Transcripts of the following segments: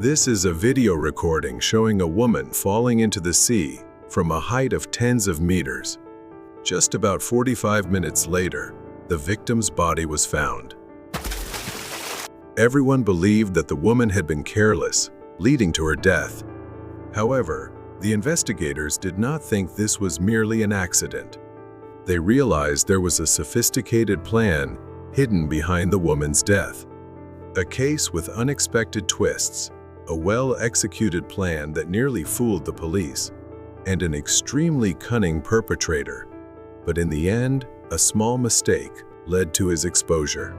This is a video recording showing a woman falling into the sea from a height of tens of meters. Just about 45 minutes later, the victim's body was found. Everyone believed that the woman had been careless, leading to her death. However, the investigators did not think this was merely an accident. They realized there was a sophisticated plan hidden behind the woman's death. A case with unexpected twists, a well-executed plan that nearly fooled the police, and an extremely cunning perpetrator. But in the end, a small mistake led to his exposure.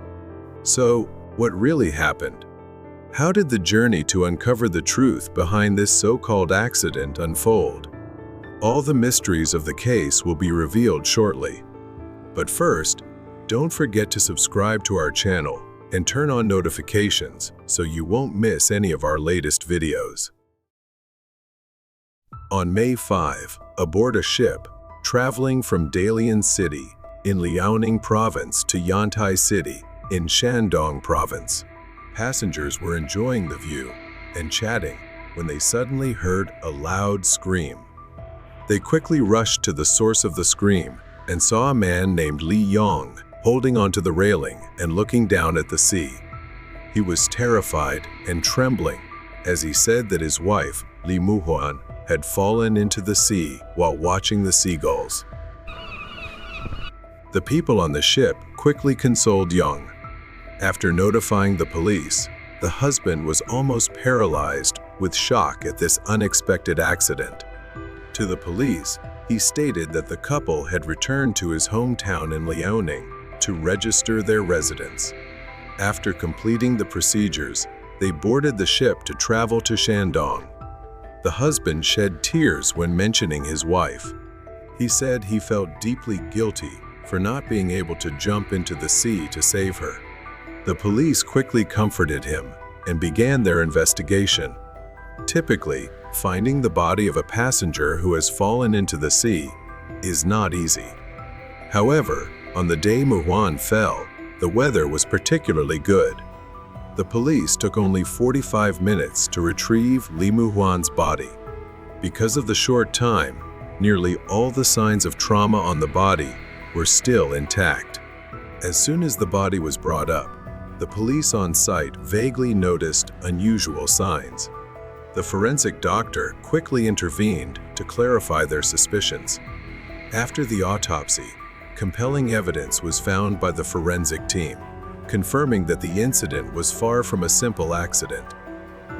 So, what really happened? How did the journey to uncover the truth behind this so-called accident unfold? All the mysteries of the case will be revealed shortly. But first, don't forget to subscribe to our channel and turn on notifications so you won't miss any of our latest videos. On May 5, aboard a ship traveling from Dalian City in Liaoning Province to Yantai City in Shandong Province, passengers were enjoying the view and chatting when they suddenly heard a loud scream. They quickly rushed to the source of the scream and saw a man named Li Yong holding onto the railing and looking down at the sea. He was terrified and trembling as he said that his wife, Li Muhuan, had fallen into the sea while watching the seagulls. The people on the ship quickly consoled Yong. After notifying the police, the husband was almost paralyzed with shock at this unexpected accident. To the police, he stated that the couple had returned to his hometown in Liaoning to register their residence. After completing the procedures, they boarded the ship to travel to Shandong. The husband shed tears when mentioning his wife. He said he felt deeply guilty for not being able to jump into the sea to save her. The police quickly comforted him and began their investigation. Typically, finding the body of a passenger who has fallen into the sea is not easy. However, on the day Muhuan fell, the weather was particularly good. The police took only 45 minutes to retrieve Li Muhuan's body. Because of the short time, nearly all the signs of trauma on the body were still intact. As soon as the body was brought up, the police on site vaguely noticed unusual signs. The forensic doctor quickly intervened to clarify their suspicions. After the autopsy, compelling evidence was found by the forensic team, confirming that the incident was far from a simple accident.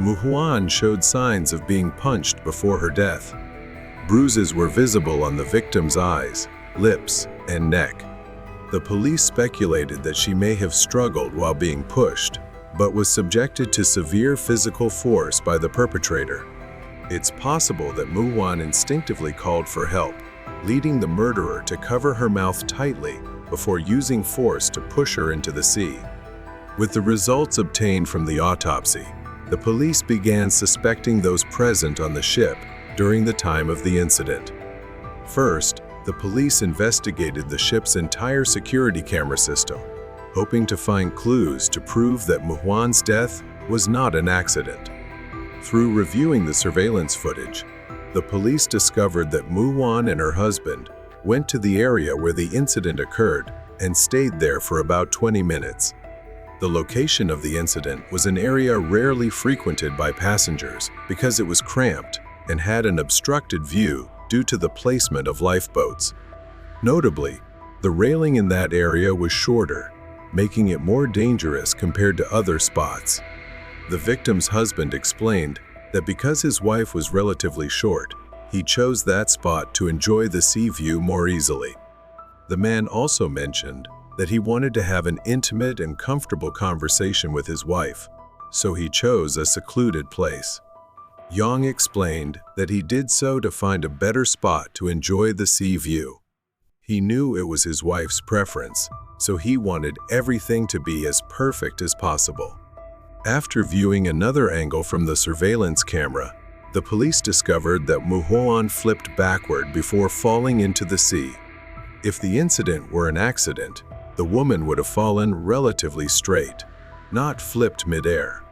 Muhuan showed signs of being punched before her death. Bruises were visible on the victim's eyes, lips, and neck. The police speculated that she may have struggled while being pushed, but was subjected to severe physical force by the perpetrator. It's possible that Muhuan instinctively called for help, leading the murderer to cover her mouth tightly before using force to push her into the sea. With the results obtained from the autopsy, the police began suspecting those present on the ship during the time of the incident. First, the police investigated the ship's entire security camera system, hoping to find clues to prove that Muhuan's death was not an accident. Through reviewing the surveillance footage, the police discovered that Muhuan and her husband went to the area where the incident occurred and stayed there for about 20 minutes. The location of the incident was an area rarely frequented by passengers because it was cramped and had an obstructed view due to the placement of lifeboats. Notably, the railing in that area was shorter, making it more dangerous compared to other spots. The victim's husband explained that because his wife was relatively short, he chose that spot to enjoy the sea view more easily. The man also mentioned that he wanted to have an intimate and comfortable conversation with his wife, so he chose a secluded place. Yong explained that he did so to find a better spot to enjoy the sea view. He knew it was his wife's preference, so he wanted everything to be as perfect as possible. After viewing another angle from the surveillance camera, the police discovered that Muhuan flipped backward before falling into the sea. If the incident were an accident, the woman would have fallen relatively straight, not flipped midair.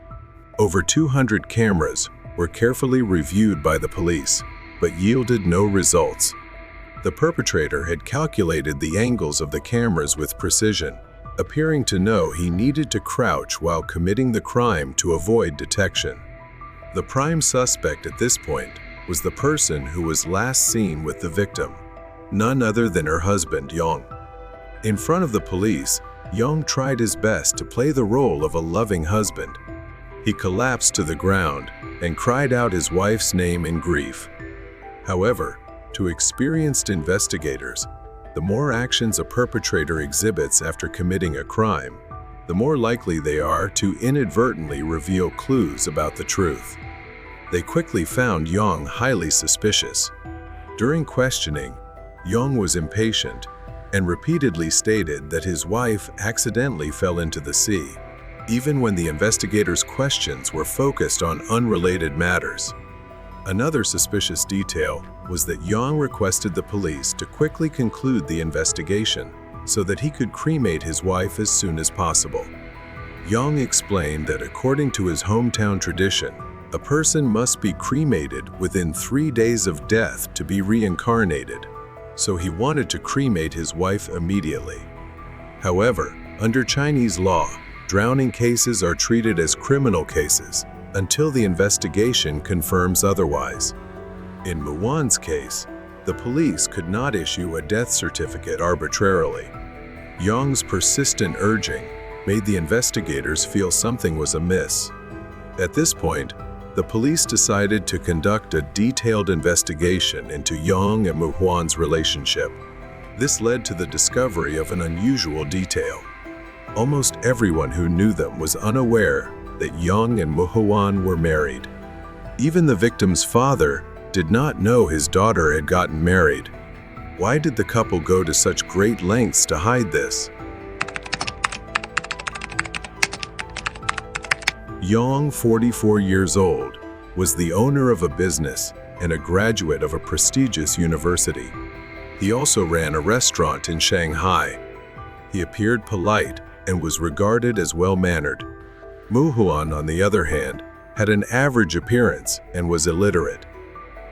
Over 200 cameras were carefully reviewed by the police, but yielded no results. The perpetrator had calculated the angles of the cameras with precision, appearing to know he needed to crouch while committing the crime to avoid detection. The prime suspect at this point was the person who was last seen with the victim, none other than her husband, Yong. In front of the police, Yong tried his best to play the role of a loving husband. He collapsed to the ground and cried out his wife's name in grief. However, to experienced investigators, the more actions a perpetrator exhibits after committing a crime, the more likely they are to inadvertently reveal clues about the truth. They quickly found Yong highly suspicious. During questioning, Yong was impatient and repeatedly stated that his wife accidentally fell into the sea, even when the investigators' questions were focused on unrelated matters. Another suspicious detail was that Yong requested the police to quickly conclude the investigation so that he could cremate his wife as soon as possible. Yong explained that according to his hometown tradition, a person must be cremated within 3 days of death to be reincarnated, so he wanted to cremate his wife immediately. However, under Chinese law, drowning cases are treated as criminal cases until the investigation confirms otherwise. In Muwan's case, the police could not issue a death certificate arbitrarily. Yong's persistent urging made the investigators feel something was amiss. At this point, the police decided to conduct a detailed investigation into Yong and Muwan's relationship. This led to the discovery of an unusual detail. Almost everyone who knew them was unaware that Yong and Muwan were married. Even the victim's father did not know his daughter had gotten married. Why did the couple go to such great lengths to hide this? Yong, 44 years old, was the owner of a business and a graduate of a prestigious university. He also ran a restaurant in Shanghai. He appeared polite and was regarded as well-mannered. Muwan, on the other hand, had an average appearance and was illiterate.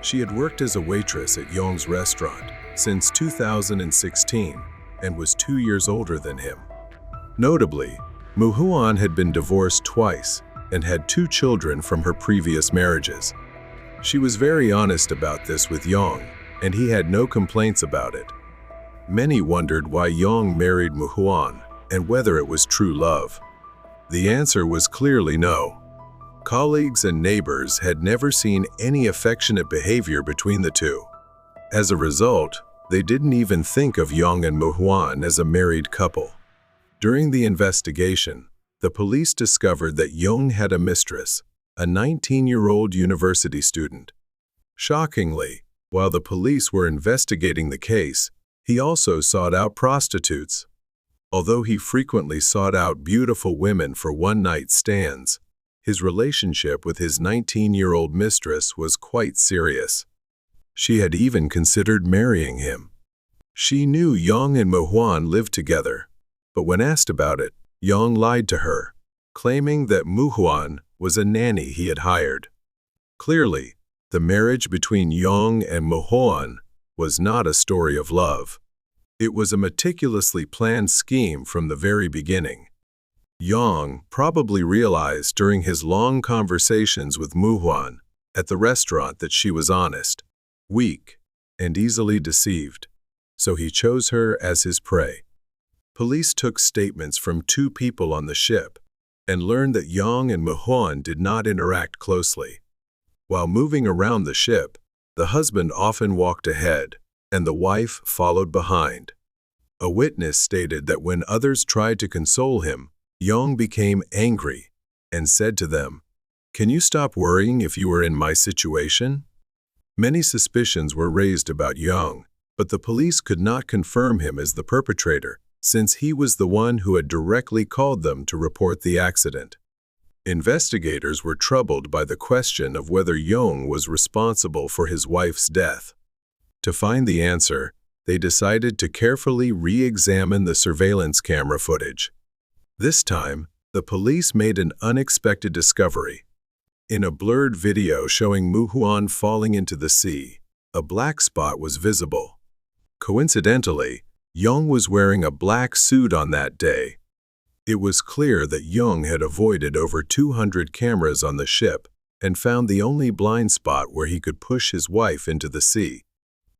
She had worked as a waitress at Yong's restaurant since 2016 and was 2 years older than him. Notably, Muwan had been divorced twice and had 2 children from her previous marriages. She was very honest about this with Yong, and he had no complaints about it. Many wondered why Yong married Muwan and whether it was true love. The answer was clearly no. Colleagues and neighbors had never seen any affectionate behavior between the two. As a result, they didn't even think of Yong and Muwan as a married couple. During the investigation, the police discovered that Yong had a mistress, a 19-year-old university student. Shockingly, while the police were investigating the case, he also sought out prostitutes. Although he frequently sought out beautiful women for one-night stands, his relationship with his 19-year-old mistress was quite serious. She had even considered marrying him. She knew Yong and Muwan lived together, but when asked about it, Yong lied to her, claiming that Muwan was a nanny he had hired. Clearly, the marriage between Yong and Muwan was not a story of love. It was a meticulously planned scheme from the very beginning. Yong probably realized during his long conversations with Muwan at the restaurant that she was honest, weak, and easily deceived, so he chose her as his prey. Police took statements from 2 people on the ship and learned that Yong and Muwan did not interact closely. While moving around the ship, the husband often walked ahead and the wife followed behind. A witness stated that when others tried to console him, Yong became angry and said to them, "Can you stop worrying if you were in my situation?" Many suspicions were raised about Yong, but the police could not confirm him as the perpetrator, since he was the one who had directly called them to report the accident. Investigators were troubled by the question of whether Yong was responsible for his wife's death. To find the answer, they decided to carefully re-examine the surveillance camera footage. This time, the police made an unexpected discovery. In a blurred video showing Mu Huan falling into the sea, a black spot was visible. Coincidentally, Young was wearing a black suit on that day. It was clear that Young had avoided over 200 cameras on the ship and found the only blind spot where he could push his wife into the sea.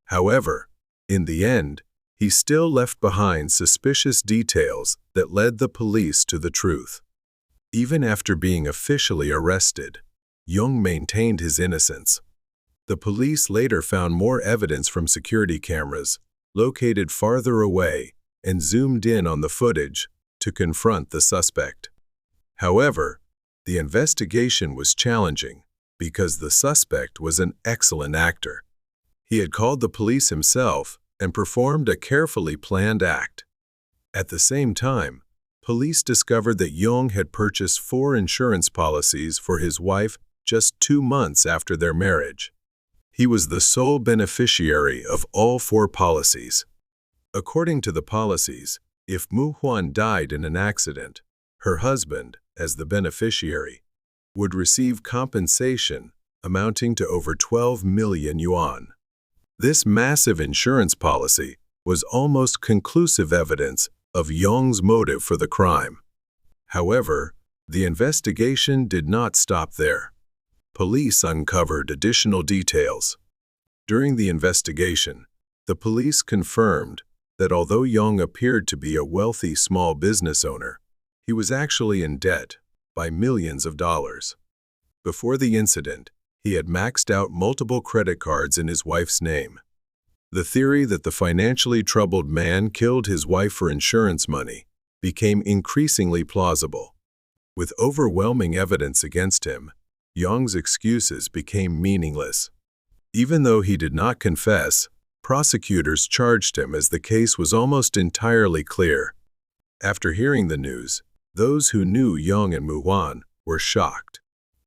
However, in the end, he still left behind suspicious details that led the police to the truth. Even after being officially arrested, Young maintained his innocence. The police later found more evidence from security cameras, located farther away, and zoomed in on the footage to confront the suspect. However, the investigation was challenging because the suspect was an excellent actor. He had called the police himself and performed a carefully planned act. At the same time, police discovered that Young had purchased 4 insurance policies for his wife just 2 months after their marriage. He was the sole beneficiary of all 4 policies. According to the policies, if Mu Huan died in an accident, her husband, as the beneficiary, would receive compensation amounting to over 12 million yuan. This massive insurance policy was almost conclusive evidence of Young's motive for the crime. However, the investigation did not stop there. Police uncovered additional details. During the investigation, the police confirmed that although Young appeared to be a wealthy small business owner, he was actually in debt by millions of dollars. Before the incident, he had maxed out multiple credit cards in his wife's name. The theory that the financially troubled man killed his wife for insurance money became increasingly plausible. With overwhelming evidence against him, Young's excuses became meaningless. Even though he did not confess, prosecutors charged him as the case was almost entirely clear. After hearing the news, those who knew Young and Mu Huan were shocked.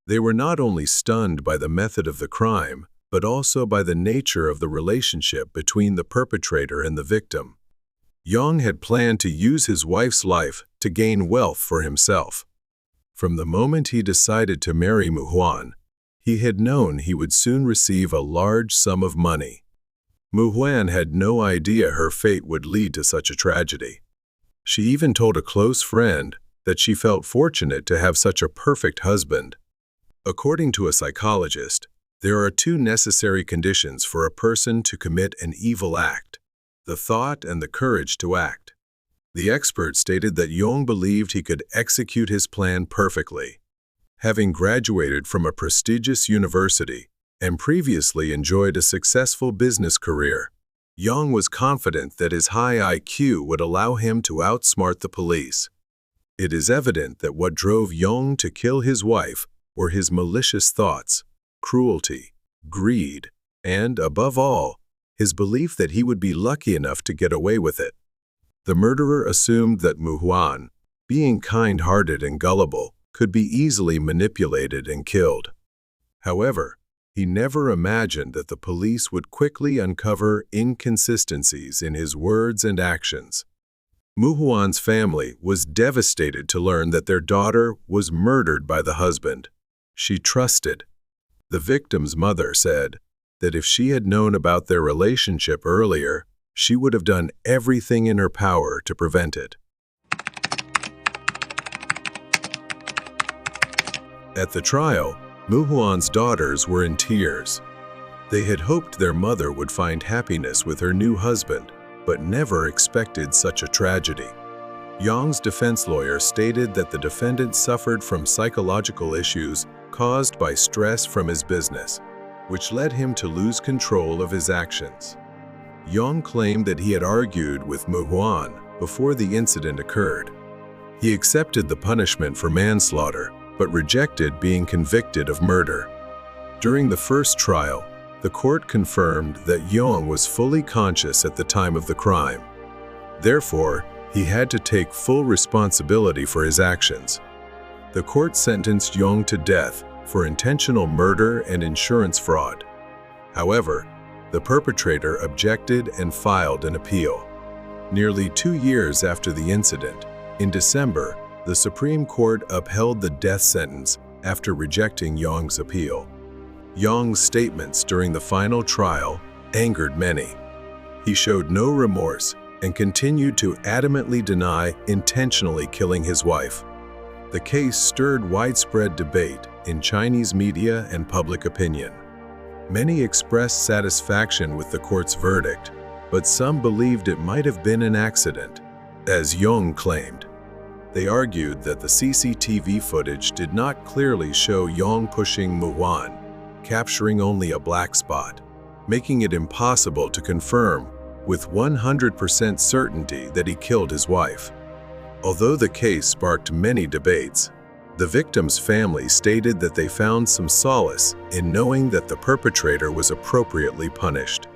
They were not only stunned by the method of the crime, but also by the nature of the relationship between the perpetrator and the victim. Young had planned to use his wife's life to gain wealth for himself. From the moment he decided to marry Mu Huan, he had known he would soon receive a large sum of money. Mu Huan had no idea her fate would lead to such a tragedy. She even told a close friend that she felt fortunate to have such a perfect husband. According to a psychologist, there are 2 necessary conditions for a person to commit an evil act: the thought and the courage to act. The expert stated that Young believed he could execute his plan perfectly. Having graduated from a prestigious university and previously enjoyed a successful business career, Young was confident that his high IQ would allow him to outsmart the police. It is evident that what drove Young to kill his wife were his malicious thoughts, cruelty, greed, and, above all, his belief that he would be lucky enough to get away with it. The murderer assumed that Mu Huan, being kind-hearted and gullible, could be easily manipulated and killed. However, he never imagined that the police would quickly uncover inconsistencies in his words and actions. Mu Huan's family was devastated to learn that their daughter was murdered by the husband she trusted. The victim's mother said that if she had known about their relationship earlier, she would have done everything in her power to prevent it. At the trial, Mu Huan's daughters were in tears. They had hoped their mother would find happiness with her new husband, but never expected such a tragedy. Young's defense lawyer stated that the defendant suffered from psychological issues caused by stress from his business, which led him to lose control of his actions. Young claimed that he had argued with Mu Huan before the incident occurred. He accepted the punishment for manslaughter, but rejected being convicted of murder. During the first trial, the court confirmed that Young was fully conscious at the time of the crime. Therefore, he had to take full responsibility for his actions. The court sentenced Young to death for intentional murder and insurance fraud. However, the perpetrator objected and filed an appeal. Nearly 2 years after the incident, in December, the Supreme Court upheld the death sentence after rejecting Yang's appeal. Yang's statements during the final trial angered many. He showed no remorse and continued to adamantly deny intentionally killing his wife. The case stirred widespread debate in Chinese media and public opinion. Many expressed satisfaction with the court's verdict, but some believed it might have been an accident, as Yang claimed. They argued that the CCTV footage did not clearly show Yang pushing Muhuan, capturing only a black spot, making it impossible to confirm with 100% certainty that he killed his wife. Although the case sparked many debates, the victim's family stated that they found some solace in knowing that the perpetrator was appropriately punished.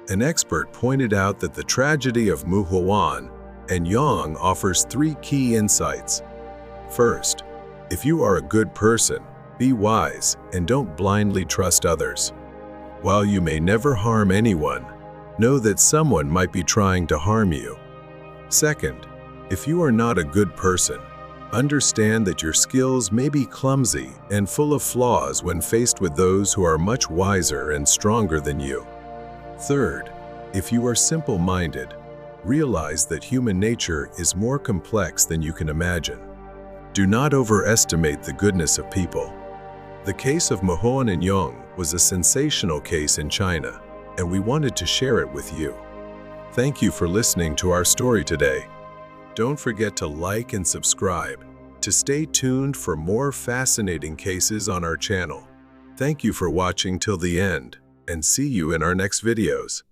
An expert pointed out that the tragedy of Muhuan and Yang offers 3 key insights. First, if you are a good person, be wise and don't blindly trust others. While you may never harm anyone, know that someone might be trying to harm you. Second, if you are not a good person, understand that your skills may be clumsy and full of flaws when faced with those who are much wiser and stronger than you. Third, if you are simple-minded, realize that human nature is more complex than you can imagine. Do not overestimate the goodness of people. The case of Muhuan and Yang was a sensational case in China, and we wanted to share it with you. Thank you for listening to our story today. Don't forget to like and subscribe to stay tuned for more fascinating cases on our channel. Thank you for watching till the end, and see you in our next videos.